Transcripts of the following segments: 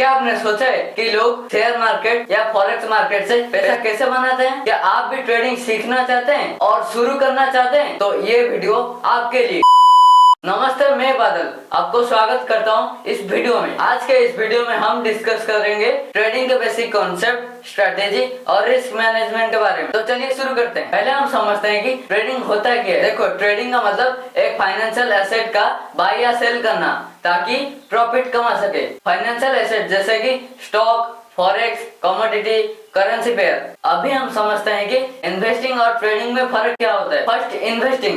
क्या आपने सोचा है कि लोग शेयर मार्केट या फॉरेक्स मार्केट से पैसा कैसे बनाते हैं? क्या आप भी ट्रेडिंग सीखना चाहते हैं और शुरू करना चाहते हैं? तो ये वीडियो आपके लिए। नमस्ते, मैं बादल आपको स्वागत करता हूँ इस वीडियो में। आज के इस वीडियो में हम डिस्कस करेंगे ट्रेडिंग के बेसिक कॉन्सेप्ट, स्ट्रेटेजी और रिस्क मैनेजमेंट के बारे में। तो चलिए शुरू करते हैं। पहले हम समझते हैं कि ट्रेडिंग होता क्या है। देखो, ट्रेडिंग का मतलब एक फाइनेंशियल एसेट का बाय या सेल करना ताकि प्रॉफिट कमा सके। फाइनेंशियल एसेट जैसे कि stock, forex, commodity, currency pair. अभी हम समझते हैं कि इन्वेस्टिंग और ट्रेडिंग में फर्क क्या होता है। First,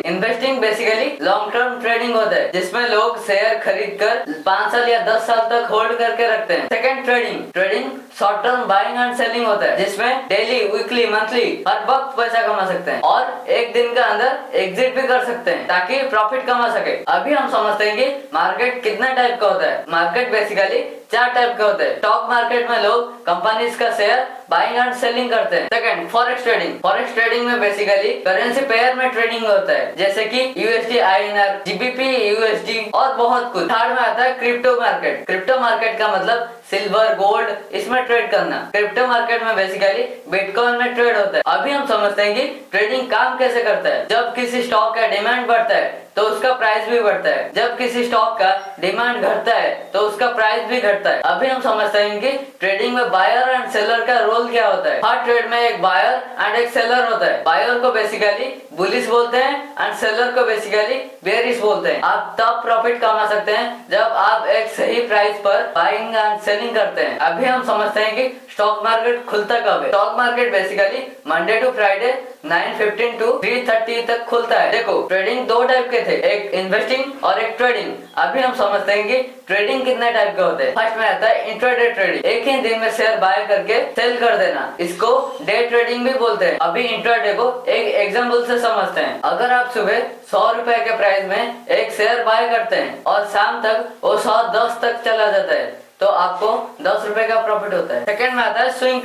investing basically long term trading होता है जिसमें लोग शेयर खरीद कर 5 साल या 10 साल तक होल्ड करके रखते हैं। Second, trading short term buying and selling होता है जिसमें डेली, वीकली, मंथली हर वक्त पैसा कमा सकते हैं और एक दिन के अंदर एग्जिट भी कर सकते हैं ताकि प्रॉफिट कमा सके। अभी हम समझते हैं कि मार्केट कितने टाइप का होता है। मार्केट बेसिकली 4 टाइप के होते हैं। स्टॉक मार्केट में लोग कंपनीज का शेयर बाइंग एंड सेलिंग करते हैं। सेकंड, फॉरेक्स ट्रेडिंग में बेसिकली करेंसी पेयर में ट्रेडिंग होता है जैसे कि यूएसडी आईएनआर, जीबीपी यूएसडी और बहुत कुछ। थर्ड में आता है क्रिप्टो मार्केट का मतलब सिल्वर, गोल्ड, इसमें ट्रेड करना। क्रिप्टो मार्केट में बेसिकली बिटकॉइन में ट्रेड होता है। अभी हम समझते हैं कि ट्रेडिंग काम कैसे करता है। जब किसी स्टॉक का डिमांड बढ़ता है तो उसका प्राइस भी बढ़ता है। जब किसी स्टॉक का डिमांड घटता है तो उसका प्राइस भी घटता है। अभी हम समझते हैं कि ट्रेडिंग में बायर एंड सेलर का रोल क्या होता है। हर ट्रेड में एक बायर एंड एक सेलर होता है। बायर को बेसिकली बुलिश बोलते हैं एंड सेलर को बेसिकली बेरिश बोलते हैं। आप तब प्रॉफिट कमा सकते हैं जब आप एक सही प्राइस पर बाइंग एंड सेलिंग करते हैं। अभी हम समझते हैं कि स्टॉक मार्केट खुलता कब है। Stock market basically Monday to Friday 9:15 to 3:30 तक खुलता है। देखो, ट्रेडिंग 2 टाइप के थे, एक इन्वेस्टिंग और एक ट्रेडिंग। अभी हम समझते हैं कि ट्रेडिंग कितने टाइप के होते हैं। फर्स्ट में आता है इंट्राडे ट्रेडिंग, एक ही दिन में शेयर बाय करके सेल कर देना। इसको डे ट्रेडिंग भी बोलते हैं। अभी इंट्राडे को एक एग्जांपल से समझते हैं। अगर आप सुबह 100 रुपए के प्राइस में एक शेयर बाय करते हैं और शाम तक वो 110 तक चला जाता है तो आपको 10 रुपए का प्रॉफिट होता है। सेकंड में आता है स्विंग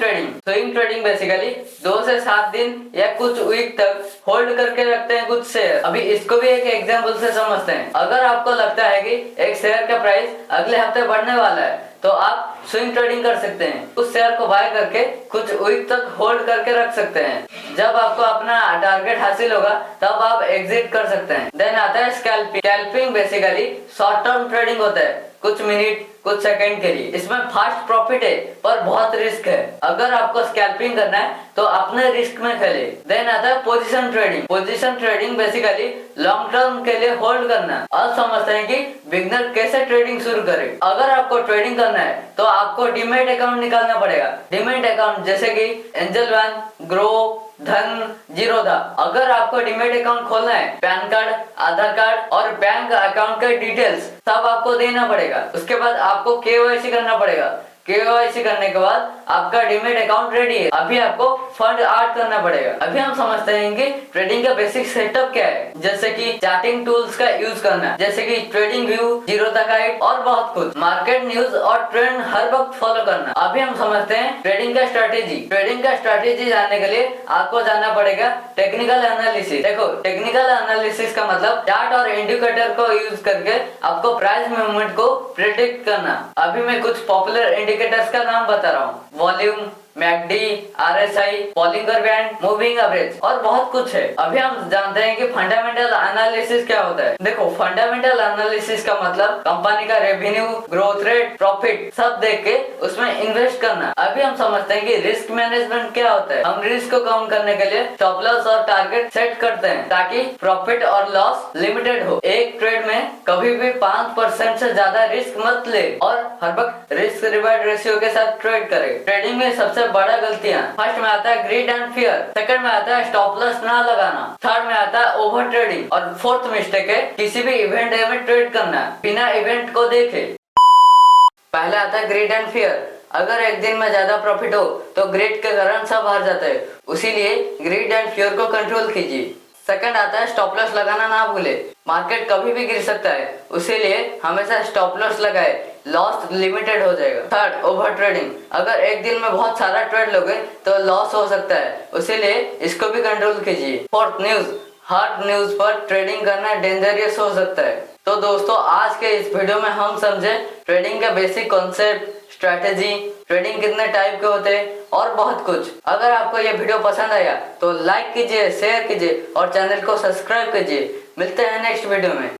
ट्रेडिंग बेसिकली 2 से 7 दिन या कुछ वीक तक होल्ड करके रखते हैं कुछ शेयर। अभी इसको भी एक एग्जांपल से समझते हैं। अगर आपको लगता है कि एक शेयर का प्राइस अगले हफ्ते बढ़ने वाला है तो आप स्विंग ट्रेडिंग कर सकते हैं। उस शेयर को बाय करके कुछ वीक तक होल्ड करके रख सकते हैं। जब आपको अपना टारगेट हासिल होगा तब आप एग्जिट कर सकते हैं। देन आता है scalping basically short term trading होता है, कुछ मिनट, कुछ सेकंड के लिए। इसमें फास्ट प्रॉफिट है पर बहुत रिस्क है। अगर आपको स्कैल्पिंग करना है तो अपने रिस्क में खेले। देन आता है position trading basically long term के लिए होल्ड करना। अब समझते हैं कि बिगनर कैसे ट्रेडिंग शुरू करे। अगर आपको ट्रेडिंग करना है तो आपको डीमैट अकाउंट निकालना पड़ेगा। डीमैट अकाउंट जैसे कि एंजल वन, ग्रो, धन, जीरोधा। अगर आपको डीमैट अकाउंट खोलना है, पैन कार्ड, आधार कार्ड और बैंक अकाउंट के डिटेल्स सब आपको देना पड़ेगा। उसके बाद आपको केवाईसी करना पड़ेगा। केवाईसी करने के बाद आपका डीमैट अकाउंट रेडी है। अभी आपको फंड ऐड करना पड़ेगा। अभी हम समझते हैं कि ट्रेडिंग का बेसिक सेटअप क्या है, जैसे कि चार्टिंग टूल्स का यूज करना, जैसे कि ट्रेडिंग व्यू, जीरोधा गाइड और बहुत कुछ। मार्केट न्यूज और ट्रेंड हर वक्त फॉलो करना। अभी हम समझते हैं ट्रेडिंग का स्ट्रेटेजी जानने के लिए आपको जानना पड़ेगा टेक्निकल एनालिसिस। देखो, टेक्निकल एनालिसिस का मतलब चार्ट और इंडिकेटर को यूज करके आपको प्राइस मूवमेंट को प्रेडिक्ट करना। अभी मैं कुछ पॉपुलर इंडिकेटर्स का नाम बता रहा हूँ। Volume, McD, RSI, Bollinger band, moving average और बहुत कुछ है। अभी हम जानते हैं कि फंडामेंटल एनालिसिस क्या होता है। देखो, फंडामेंटल एनालिसिस का मतलब कंपनी का रेवेन्यू, ग्रोथ रेट, प्रॉफिट सब देख के उसमें इन्वेस्ट करना। अभी हम समझते हैं कि रिस्क मैनेजमेंट क्या होता है। हम रिस्क को कम करने के लिए स्टॉप लॉस और टारगेट सेट करते हैं ताकि प्रॉफिट और लॉस लिमिटेड हो। एक ट्रेड में कभी भी 5% से ज्यादा रिस्क मत ले और हर वक्त रिस्क रिवार्ड रेशियो के साथ ट्रेड करे। ट्रेडिंग में सबसे बड़ा गलतियां, फर्स्ट में आता है ग्रीड एंड फियर, सेकंड में आता है स्टॉप लॉस ना लगाना, थर्ड में आता है ओवर ट्रेडिंग और फोर्थ मिस्टेक है किसी भी इवेंट डे में ट्रेड करना बिना इवेंट को देखे। पहला आता है ग्रीड एंड फियर। अगर एक दिन में ज्यादा प्रॉफिट हो तो ग्रीड के कारण सब हार जाता है, इसीलिए ग्रीड एंड फियर को कंट्रोल कीजिए। सेकंड आता है स्टॉप लॉस लगाना ना भूले। मार्केट कभी भी गिर सकता है, इसीलिए हमेशा स्टॉप लॉस लगाए, लॉस लिमिटेड हो जाएगा। Third, over trading. अगर एक दिन में बहुत सारा ट्रेड लोगे तो लॉस हो सकता है, इसीलिए इसको भी कंट्रोल कीजिए। Fourth, news. हर न्यूज पर ट्रेडिंग करना डेंजरियस हो सकता है, तो दोस्तों आज के इस वीडियो में हम समझे ट्रेडिंग के बेसिक कॉन्सेप्ट, स्ट्रैटेजी, ट्रेडिंग कितने टाइप के होते हैं और बहुत कुछ। अगर आपको ये वीडियो पसंद आया तो लाइक कीजिए, शेयर कीजिए और चैनल को सब्सक्राइब कीजिए। मिलते हैं नेक्स्ट वीडियो में।